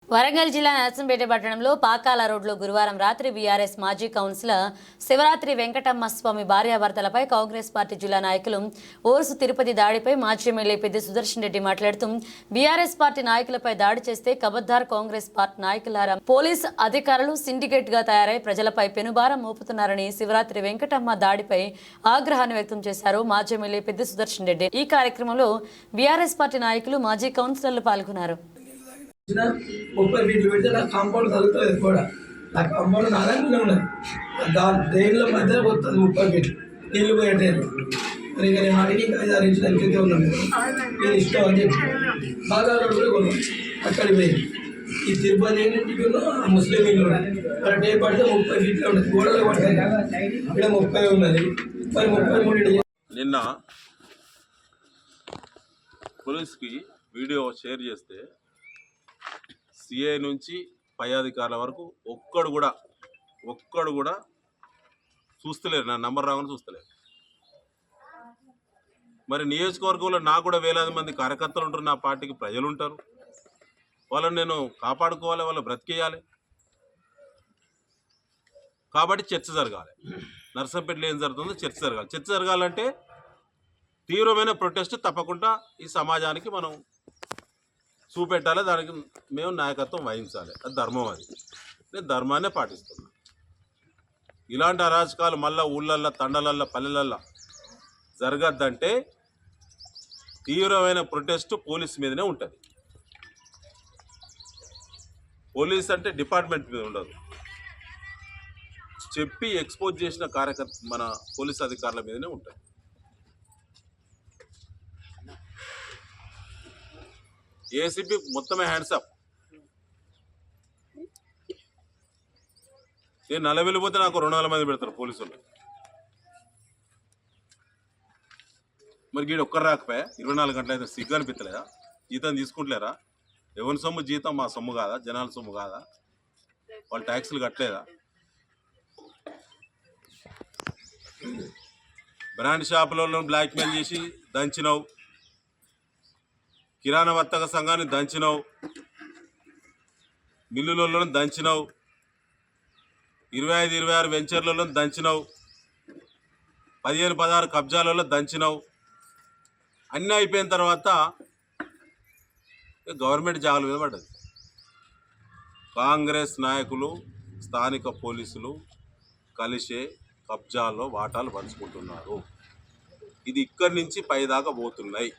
వరంగల్ జిల్లా నర్సంపేట పట్టణంలో పాకాల రోడ్లో గురువారం రాత్రి బీఆర్ఎస్ మాజీ కౌన్సిలర్ శివరాత్రి వెంకటమ్మ స్వామి భార్యాభర్తలపై కాంగ్రెస్ పార్టీ జిల్లా నాయకులు ఓర్సు తిరుపతి దాడిపై మాజీ ఎమ్మెల్యే పెద్ది సుదర్శన్ రెడ్డి మాట్లాడుతూ బీఆర్ఎస్ పార్టీ నాయకులపై దాడి చేస్తే కబద్దార్ కాంగ్రెస్ పార్టీ నాయకులారా పోలీస్ అధికారులు సిండికేట్ గా తయారై ప్రజలపై పెనుభారం మోపుతున్నారని శివరాత్రి వెంకటమ్మ దాడిపై ఆగ్రహాన్ని వ్యక్తం చేశారు మాజీ ఎమ్మెల్యే పెద్ది సుదర్శన్ రెడ్డి। ఈ కార్యక్రమంలో బీఆర్ఎస్ పార్టీ నాయకులు మాజీ కౌన్సిలర్లు పాల్గొన్నారు। 30 ఫీట్లు పెడితే నాకు కాంపౌండ్ తగ్గుతుంది కూడా నా కాంపౌండ్ నాలుగు ఉన్నది డ్రైన్ల మధ్య పోతుంది 30 ఫీట్లు నీళ్ళు పోయేటది మరి ఇక నేను అడిగి 5-6 ఇంచులు వెళ్తే ఉన్నాను నేను ఇష్టం అని చెప్పి బాగా కూడా కొన్నాను అక్కడికి పోయింది ఈ తిరుపతి ఏంటంటే ముస్లిం ఇల్లు అక్కడ డే పడితే 30 ఫీట్లు ఉన్నది గోడలు పడతాయి ఇక్కడ 30 ఉన్నది మరి 33 నిన్న పోలీస్కి వీడియో షేర్ చేస్తే సిఐ నుంచి పై అధికారుల వరకు ఒక్కడు కూడా చూస్తలేరు, నా నంబర్ రాగానే చూస్తలేరు। మరి నియోజకవర్గంలో నాకు కూడా వేలాది మంది కార్యకర్తలు ఉంటారు, నా పార్టీకి ప్రజలు ఉంటారు, వాళ్ళని నేను కాపాడుకోవాలి, వాళ్ళు బ్రతికేయాలి। కాబట్టి చర్చ జరగాలి, నర్సంపేటలో ఏం జరుగుతుందో చర్చ జరగాలి। చర్చ జరగాలంటే తీవ్రమైన ప్రొటెస్ట్ తప్పకుండా ఈ సమాజానికి మనం చూపెట్టాలి, దానికి మేము నాయకత్వం వహించాలి, అది ధర్మం। అది నేను ధర్మాన్నే పాటిస్తున్నాను। ఇలాంటి అరాచకాలు మళ్ళీ ఊళ్ళల్లో తండలల్లో పల్లెలల్లో జరగద్దంటే తీవ్రమైన ప్రొటెస్ట్ పోలీస్ మీదనే ఉంటుంది। పోలీస్ అంటే డిపార్ట్మెంట్ మీద ఉండదు, చెప్పి ఎక్స్పోజ్ చేసిన కార్యకర్త మన పోలీస్ అధికారుల మీదనే ఉంటుంది। ఏసీపీ మొత్తమే హ్యాండ్సప్। నేను నల్ల వెళ్ళిపోతే నాకు 200 మంది పెడతారు పోలీసులు, మరి గీడు ఒక్కరు రాకపోయా 24 గంటలు అయితే సిగ్గు అనిపించలేదా? జీతం తీసుకుంటలేరా? ఎవరి సొమ్ము జీతం మా సొమ్ము కాదా? జనాల సొమ్ము కాదా? వాళ్ళు ట్యాక్సులు కట్టలేదా? బ్రాండ్ షాపులలో బ్లాక్మెయిల్ చేసి దంచినావు, కిరాణా వర్తక సంఘాన్ని దంచినావు, మిల్లులలో దంచినావు, 25-26 వెంచర్లలో దంచినావు, 15-16 కబ్జాలలో దంచినావు। అన్నీ అయిపోయిన తర్వాత గవర్నమెంట్ జాగుల మీద పడ్డది। కాంగ్రెస్ నాయకులు స్థానిక పోలీసులు కలిసే కబ్జాల్లో వాటాలు పంచుకుంటున్నారు। ఇది ఇక్కడి నుంచి పైదాకా పోతున్నాయి।